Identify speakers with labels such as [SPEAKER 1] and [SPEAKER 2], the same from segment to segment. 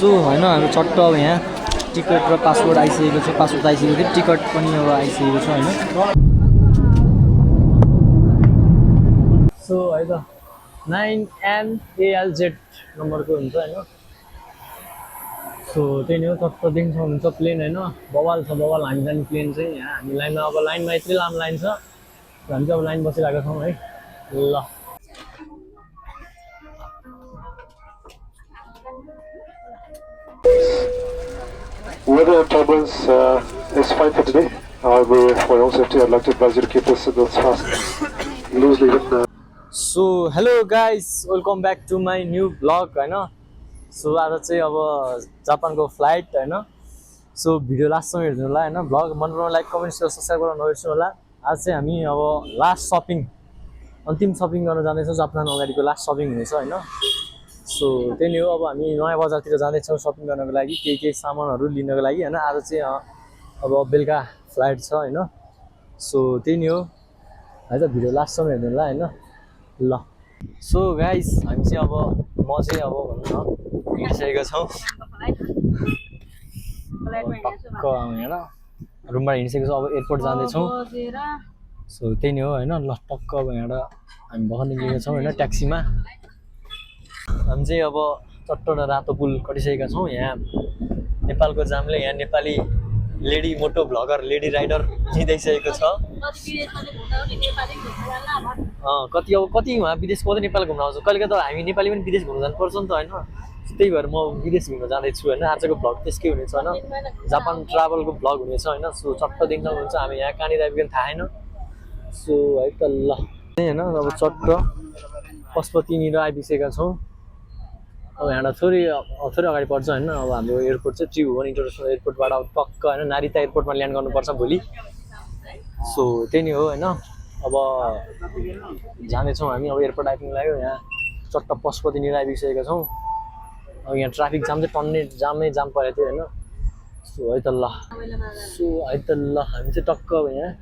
[SPEAKER 1] So होइन हाम्रो चट्ट अब यहाँ टिकट र पासपोर्ट आइसकेको छ। पासपोर्ट आइसकेको थियो, टिकट पनि अब आइसकेको छ होइन। सो है त 9NALZ नम्बरको हुन्छ होइन। सो त्यही नै हो, चट्टदेखि हुन्छ प्लेन होइन। बवाल छ बवाल। हामी जाने प्लेन चाहिँ यहाँ हामी लाइनमा, अब लाइनमा यत्रो लामो लाइन छ, हामी चाहिँ अब लाइन बसिरहेको छौँ है। ल
[SPEAKER 2] Weather and turbulence is fine for today. However, for your own safety, I'd like to advise you to keep the signals fast, loosely even.
[SPEAKER 1] So hello guys, welcome back to my new blog होइन। So आज चाहिँ अब जापानको flight होइन। So video लास्टसम्म हेर्नु होला होइन। Blog मन पराउनु, लाइक कमेन्ट सेयर सब्सक्राइब गर्न नबिर्सनु होला। आज चाहिँ हामी अब लास्ट सपिङ, अन्तिम सपिङ गर्न जाँदैछौँ। जापान अगाडिको लास्ट सपिङ हुनेछ होइन। सो त्यही नै हो, अब हामी नयाँ बजारतिर जाँदैछौँ सपिङ गर्नको लागि, केही सामानहरू लिनको लागि होइन। आज चाहिँ अब बेलुका फ्लाइट छ होइन। सो त्यही नै हो है त, भिडियो लास्टसम्म हेर्नु होला होइन। ल सो गाइस, हामी चाहिँ अब म चाहिँ अब भनौँ न हिँडिसकेको छौँ। टक्क होइन रुमबाट हिँडिसकेको छौँ, अब एयरपोर्ट जाँदैछौँ। सो त्यही नै हो होइन। ल टक्क अब यहाँबाट हामी भर्खर निस्केको छौँ होइन ट्याक्सीमा। हामी चाहिँ अब चट्ट रातो पुल कटिसकेका छौँ। यहाँ नेपालको जामले यहाँ नेपाली लेडी मोटो भ्लगर, लेडी राइडर जिताइसकेको छ। कति अब कति उहाँ विदेशको मात्रै नेपाल घुम्न आउँछ, कहिले त हामी नेपाली पनि विदेश घुम्न जानुपर्छ नि त होइन। त्यही भएर म विदेश घुम्न जाँदैछु होइन। आजको भ्लग त्यसकै हुनेछ होइन, जापान ट्राभलको भ्लग हुनेछ होइन। सो चट्ट दिनसम्म हुन्छ। हामी यहाँ कहाँनिर आइपुग्यो थाहा छैन। सो है त ल होइन, अब चट्ट पशुपतिनिर आइपुगेका छौँ। अब यहाँबाट थोरै अगाडि पर्छ होइन। अब हाम्रो एयरपोर्ट चाहिँ त्रिभुवन इन्टरनेसनल एयरपोर्टबाट अब टक्क होइन नारिता एयरपोर्टमा ल्यान्ड गर्नुपर्छ भोलि। सो त्यही नै हो होइन। अब जाँदैछौँ हामी, अब एयरपोर्ट आइपुग्नु लाग्यो। यहाँ चट्ट पशुपतिनिर आइपुगिसकेका छौँ। अब यहाँ ट्राफिक जाम चाहिँ टन्ने जाम परेको थियो होइन। सो है त ल, सो है त ल, हामी चाहिँ टक्क अब यहाँ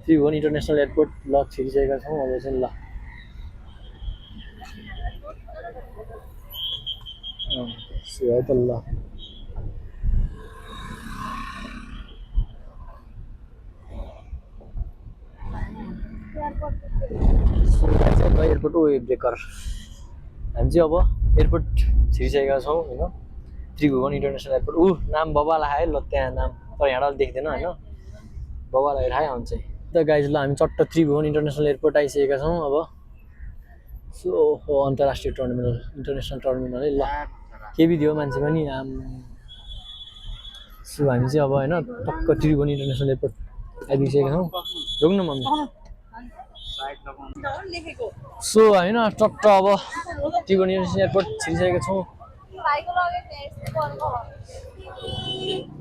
[SPEAKER 1] त्रिभुवन इन्टरनेसनल एयरपोर्ट ल छिरिसकेका छौँ। अब चाहिँ ल सो है त ल, एयरपोर्ट ब्रेकर। हामी चाहिँ अब एयरपोर्ट छिरिसकेका छौँ होइन। त्रिभुवन इन्टरनेसनल एयरपोर्ट नाम बबाल आयो ल, त्यहाँ नाम तर यहाँबाट देख्दैन होइन। बबाल आएर आयो हुन्छ त गाइज। ल हामी चट्ट त्रिभुवन इन्टरनेसनल एयरपोर्ट आइसकेका छौँ अब। सो अन्तर्राष्ट्रिय टर्मिनल, इन्टरनेसनल टर्मिनल है। ल के भी दियो मान्छे पनि आम। सो हामी चाहिँ अब होइन टक्क त्रिभुवन इन्टरनेसनल एयरपोर्ट आइपुगिसकेका छौँ। रोक्नु मम्मी। सो होइन टक्क अब त्रिभुवन इन्टरनेसनल एयरपोर्ट छिरिसकेका छौँ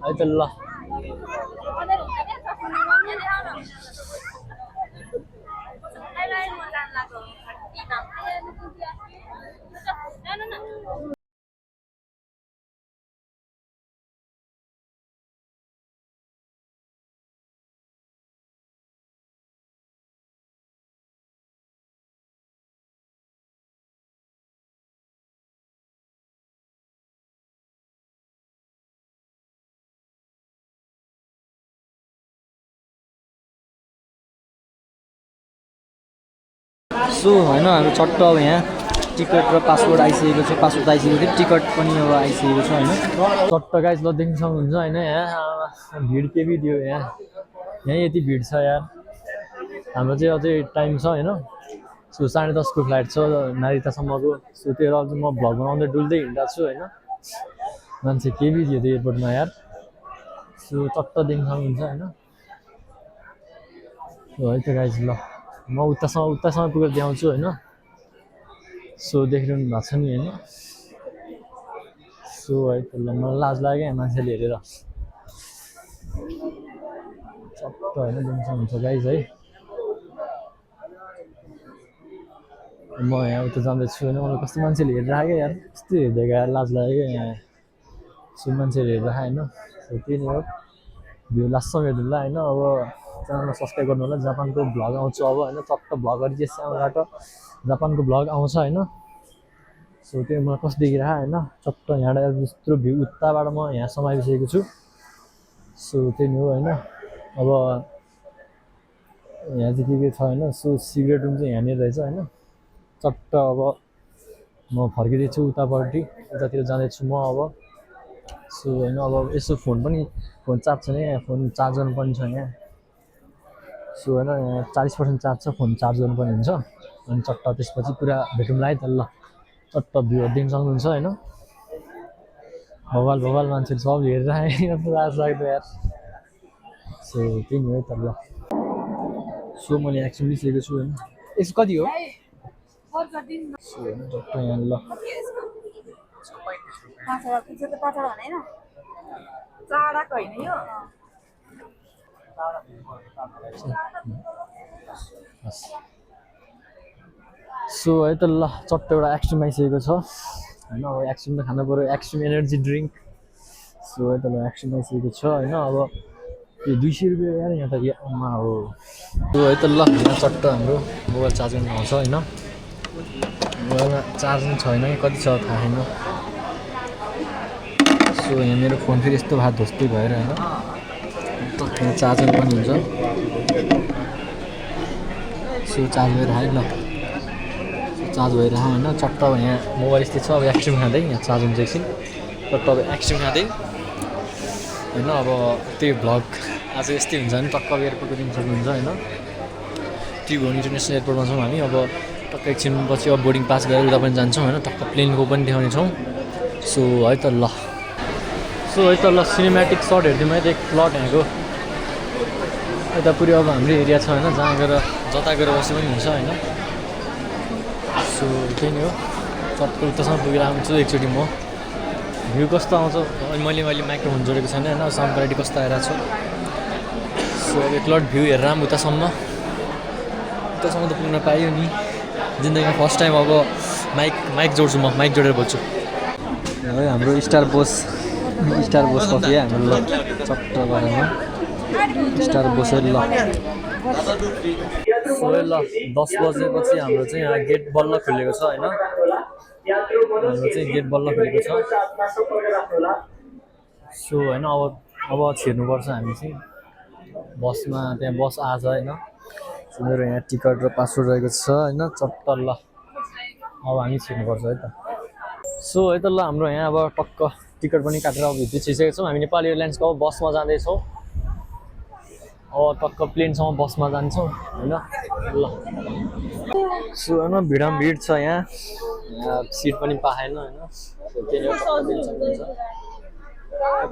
[SPEAKER 1] है त ल। सो होइन हाम्रो चट्ट अब यहाँ टिकट र पासपोर्ट आइसकेको छ। पासपोर्ट आइसकेको थियो, टिकट पनि अब आइसकेको छ होइन। चट्ट गाइस ल देख्न सक्नुहुन्छ होइन। यहाँ भिड के भी दियो, यहाँ यति भिड छ यार। हाम्रो चाहिँ अझै टाइम छ होइन। सो 10:30को फ्लाइट छ नारितासम्मको। सो त्यो अझै म भ्लग बनाउँदै डुल्दै हिँडिरहेको छु होइन। मान्छे के भी थियो त्यो एयरपोर्टमा यार। सो चट्ट देख्न सक्नुहुन्छ होइन। है त गाइस ल, म उतासम्म पुगेर देखाउँछु होइन। सो देखिरहनु भएको छ नि होइन। सो है त ल, मलाई लाज लाग्यो यहाँ मान्छेले हेरेर। चट्ट होइन देख्न सक्नुहुन्छ गाइस है। म यहाँ उता जाँदैछु होइन। मलाई कस्तो मान्छेले हेरेर आयो यार, कस्तो हेरिदिएको यार, लाज लाग्यो यहाँ। सो मान्छेले हेरेर आयो होइन। सो त्यही नै हो, भिडियो लास्टसम्म हेर्नु होला होइन। अब च्यानलमा सब्सक्राइब गर्नु होला। जापानको भ्लग आउँछ अब होइन। चट्ट भ्लगहरू चाहिँ सानोबाट जापानको भ्लग आउँछ होइन। सो त्यो मलाई कस्तो देखिरह होइन चट्ट यहाँबाट यत्रो भ्यू उताबाट म यहाँ समाइसकेको छु सो त्यही नै हो होइन अब यहाँ चाहिँ के छ होइन सो सिगरेट रुम चाहिँ यहाँनिर रहेछ होइन चट्ट अब म फर्किँदैछु उतापट्टि उतातिर जाँदैछु म अब सो होइन अब यसो फोन चार्ज छैन यहाँ फोन चार्ज गर्नुपर्ने छ यहाँ सो होइन यहाँ 40% चार्ज छ फोन चार्ज गर्नुपर्ने हुन्छ अनि चट्ट त्यसपछि पुरा भेटौँला है त ल चट्ट भ्यूहरू देख्न सक्नुहुन्छ होइन भवाल मान्छेहरू सब हेरेर आएँ कस्तो लाज लाग्दो यार सो त्यही नै हो त ल सो मैले एक्सन लिइसकेको छु होइन यसको कति हो सो होइन चट्ट यहाँ ल सो है त ल चट्ट एउटा एक्सट्रिम आइसकेको छ होइन अब एक्सट्रिम त खानु पऱ्यो एक्सट्रिम एनर्जी ड्रिङ्क सो है त ल एक्सट्रिम आइसकेको छ होइन अब यो 200 रुपियाँ यार यहाँ त यहाँ हो सो है त ल यहाँ चट्ट हाम्रो मोबाइल चार्ज गर्नु आउँछ होइन मोबाइलमा चार्ज पनि छैन कति छ थाहा छैन सो यहाँ मेरो फोन फेरि यस्तो भात ध्वस्तै भएर होइन यहाँ चार्जर पनि हुन्छ सो चार्ज भएर आयो ल चार्ज भएर होइन चट्ट अब यहाँ मोबाइल यस्तै छ अब एक्सट्रिम खाँदै यहाँ चार्ज हुन्छ एकछिन चट्ट अब एक्सट्रिम खाँदै होइन अब त्यही भ्लग आज यस्तै हुन्छ भने टक्क एयरपोर्टको दिन सक्नुहुन्छ होइन त्रिभुवन इन्टरनेसनल एयरपोर्टमा छौँ हामी अब टक्क एकछिन पछि अब बोर्डिङ पास गरेर उता पनि जान्छौँ होइन टक्क प्लेनको पनि देखाउनेछौँ सो है त ल सिनेमेटिक सर्ट हेरिदिउँ है त एक प्लट यहाँको यता पुरै अब हाम्रो एरिया छ होइन जहाँ गएर जता गएर बसे पनि हुन्छ होइन सो त्यही नै हो चट्ट उतासम्म पुगेर आउँछु एकचोटि म भ्यू कस्तो आउँछ मैले माइक्रोफोन जोडेको छैन होइन साउन्ड क्वालिटी कस्तो आइरहेको छ सो अब एकलट भ्यू हेरेर आऊँ उतासम्म त पुग्न पायो नि जिन्दगीमा फर्स्ट टाइम अब माइक जोड्छु म माइक जोडेर बोल्छु है हाम्रो स्टार बोस कफी है हाम्रो ल चट्ट गरेर स्टार बोस ल सो ल 10 बजेपछि हाम्रो चाहिँ यहाँ गेट बल्ल खुलेको छ होइन हाम्रो चाहिँ गेट बल्ल खुलेको छ सो होइन अब छिर्नुपर्छ हामी चाहिँ बसमा त्यहाँ बस आज होइन मेरो यहाँ टिकट र पासपोर्ट रहेको छ होइन चट्ट ल अब हामी छिर्नुपर्छ है त सो है त ल हाम्रो यहाँ अब टक्क टिकट पनि काटेर अब भित्र छिरिसकेको छौँ हामी नेपाल एयरलाइन्सको अब बसमा जाँदैछौँ अब टक्क प्लेनसम्म बसमा जान्छौँ होइन ल सो होइन भिड छ यहाँ सिट पनि पाएन होइन सो त्यही हो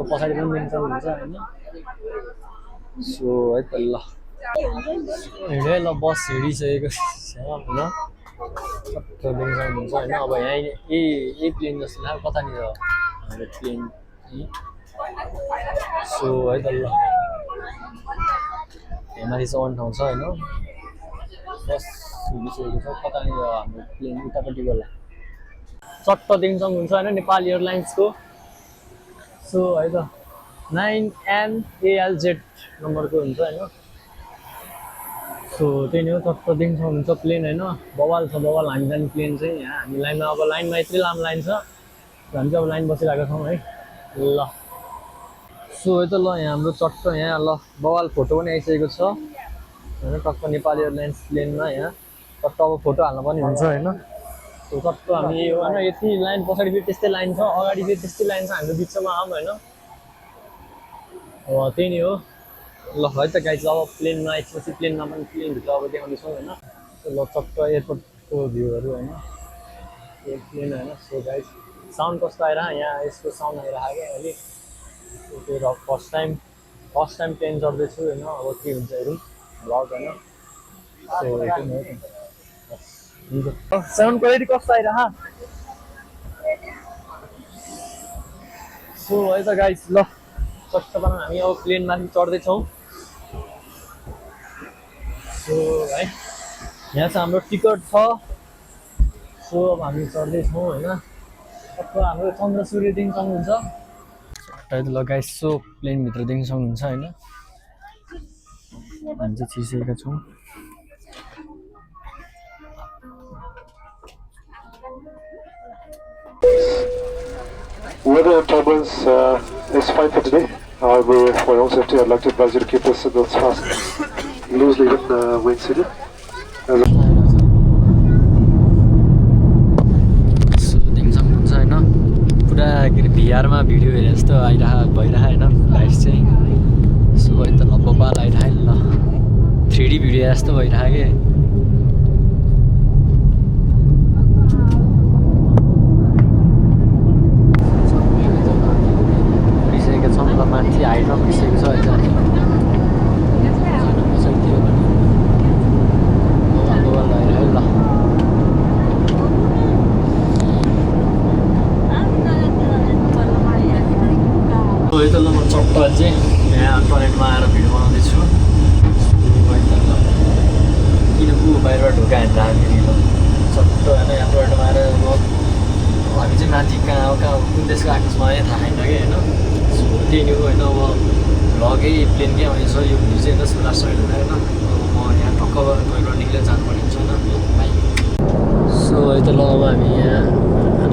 [SPEAKER 1] पछाडि पनि दिन्छ हुन्छ होइन सो है त ल हिँडै ल बस हिँडिसकेको छ होइन टक्क दिन्छ हुन्छ होइन अब यहाँ यही प्लेन जस्तो लाग्यो कतानिर हाम्रो प्लेन सो है त ल माथि चाहिँ अन ठाउँ छ होइन बस हिँडिसकेको छ कतानिर हाम्रो प्लेन उतापट्टि होला चट्ट देख्न सक्नुहुन्छ होइन नेपाल एयरलाइन्सको सो है त 9NALZ नम्बरको हुन्छ होइन सो त्यही नै हो चट्ट देख्न सक्नुहुन्छ प्लेन होइन बवाल छ बवाल हामी जाने प्लेन चाहिँ यहाँ हामी लाइनमा अब लाइनमा यत्रो लामो लाइन छ हामी चाहिँ अब लाइन बसिरहेको छौँ है ल सो है त ल यहाँ हाम्रो चट्ट यहाँ ल बवाल फोटो पनि आइसकेको छ होइन टक्क नेपाल एयरलाइन्स प्लेनमा यहाँ टक्क अब फोटो हाल्न पनि हुन्छ होइन सो टक्क हामी होइन यति लाइन पछाडि फेरि त्यस्तै लाइन छ अगाडि फेरि त्यस्तै लाइन छ हाम्रो बिचमा आऊँ होइन त्यही नै हो ल है त गाइज अब प्लेनमा एकपछि प्लेनमा पनि प्लेनभित्र अब देखाउँदैछौँ होइन ल चट्ट एयरपोर्टको भ्यूहरू होइन प्लेन होइन सो गाइज साउन्ड कस्तो आइरह यहाँ यसको साउन्ड आइरहेको क्या अलिक त्यो फर्स्ट टाइम प्लेन चढ्दैछु होइन अब के हुन्छ हेरौँ भ्लग होइन सो साउन्ड क्वालिटी कस्तो आइरह सो है त गाइज ल चट्टमा हामी अब प्लेनमाथि चढ्दैछौँ सो है यहाँ चाहिँ हाम्रो टिकट छ सो अब हामी चढ्दैछौँ होइन टक्क हाम्रो चन्द्र सूर्य देख्न सक्नुहुन्छ ल गाइस सो प्लेनभित्र देख्न सक्नुहुन्छ होइन हामी चाहिँ छिरिसकेका छौँ
[SPEAKER 2] Weather and turbulence is fine for today. However, for your own safety, I'd like to advise you to keep the signals fast, loosely even wind seated.
[SPEAKER 1] पुरा के अरे भिआरमा भिडियो हेरे जस्तो भइरह होइन लाइट चाहिँ सो त लब्बा लाइट आयो ल 3D भिडियो जस्तो भइरह के पुगिसकेको छौँ ल माथि हाइटमा पुगिसकेको छ अहिले त ल म चट्ट चाहिँ यहाँ टरेन्टमा आएर भिडियो बनाउँदैछु किन को बाहिरबाट ढोका हान्छ हामी ल चट्ट होइन यहाँ टरेन्टमा आएर हामी चाहिँ माथि कहाँ कुन देशको आकाशमा आयो थाहा छैन कि होइन सो त्यही नै हो होइन अब भ्लगै प्लेनकै आउँदैछ यो भिडियो चाहिँ होइन लास्ट साइड हुँदैन होइन म यहाँ टक्क टोइबाट निक्लेर जानुपर्ने हुन्छ होइन बाइक सो है त ल अब हामी यहाँ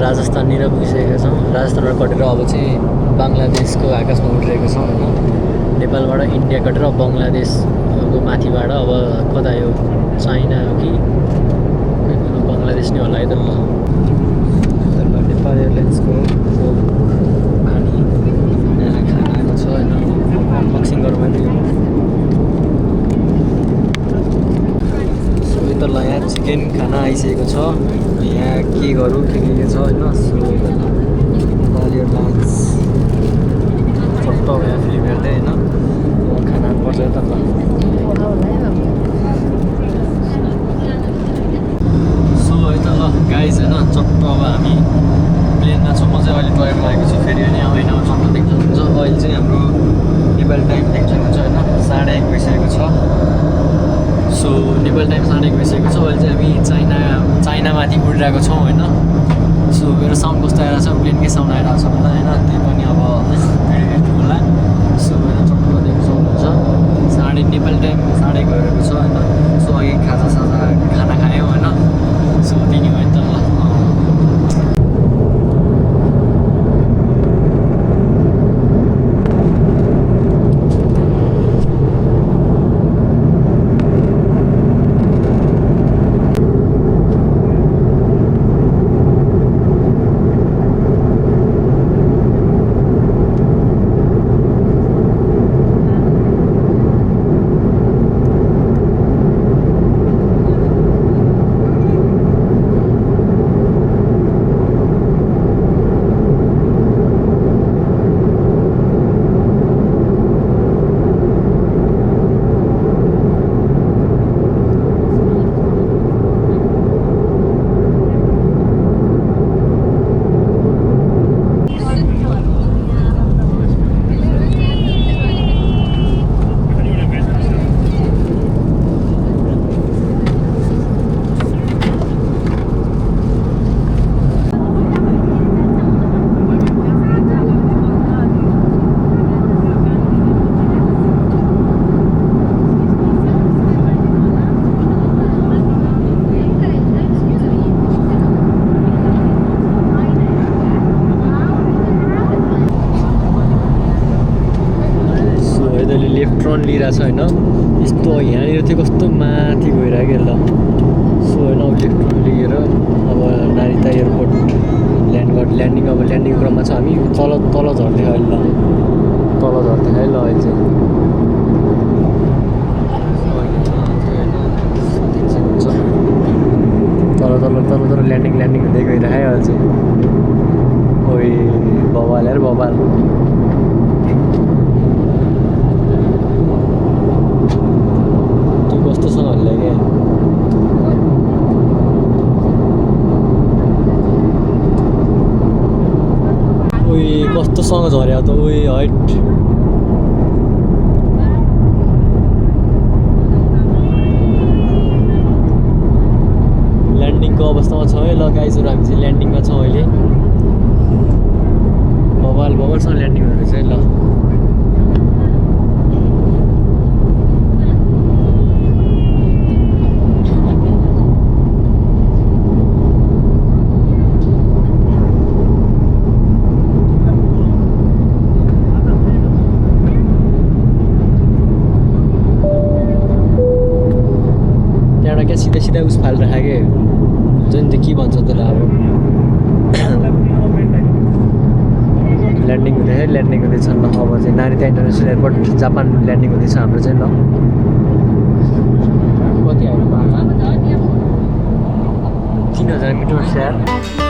[SPEAKER 1] राजस्थाननिर पुगिसकेका छौँ राजस्थानबाट कटेर अब चाहिँ बङ्गलादेशको आकाशमा उठिरहेको छौँ होइन नेपालबाट इन्डिया कटेर बङ्गलादेशको माथिबाट अब कता यो चाइना हो कि बङ्गलादेश नै होला है त ल नेपाल एयरलाइन्सको पानी यहाँ खानाको छ होइन अनबक्सिङ गरौँ अहिले सबै त ल यहाँ चिकन खाना आइसकेको छ यहाँ के गरौँ के छ होइन सो नेपाल एयरलाइन्स चट्ट यहाँ फिल्म हेर्दै होइन खाना पर्छ त ल सो है त ल गाइज होइन चट्ट अब हामी प्लेनमा छौँ म चाहिँ अहिले टोइलेट लागेको छु फेरि होइन होइन चट्ट देख्नु हुन्छ अहिले चाहिँ हाम्रो नेपाल टाइम देख्नुहुन्छ होइन 1:30 भइसकेको छ सो नेपाल टाइम 1:30 भइसकेको छ अहिले चाहिँ हामी चाइनामाथि उडिरहेको छौँ होइन सो मेरो साउन्ड कस्तो आइरहेको छ प्लेनकै साउन्ड आइरहेको छ होला होइन त्यही पनि अब हेर्नु होला सो होइन चट्ट देख्नु सक्नुहुन्छ नेपाल टाइम 1:30 भइरहेको छ होइन सो अघि खाना खायौँ होइन सो त्यही नै हो नि त ल टर्न लिइरहेको छ होइन यस्तो यहाँनिर चाहिँ कस्तो माथि गइरहेको ल सो होइन अब लेफ्ट टर्न लिएर अब नारिता एयरपोर्ट ल्यान्डिङ अब ल्यान्डिङ क्रममा छ हामी तल झर्दै अहिले ल तल झर्दै है ल अहिले चाहिँ तल ल्यान्डिङ हुँदै गइरहेको अहिले चाहिँ ओइ बबाल यार बबाल कस्तोसँग लाग्यो ओइ कस्तोसँग झर्यो त ओइ हाइट ल्यान्डिङको अवस्थामा छ है ल गाइजहरू हामी चाहिँ ल्यान्डिङमा छौँ अहिले बबालसँग ल्यान्डिङ हुँदैछ है ल दुइटा उस फाल राखेको हुन्छ नि त्यो के भन्छ त्यसलाई अब ल्यान्डिङ हुँदैछ ल्यान्डिङ हुँदैछ ल अब चाहिँ Narita international airport Japan landing हुँदैछ हाम्रो चाहिँ ल कति आयो 3000 मिटर स्याहार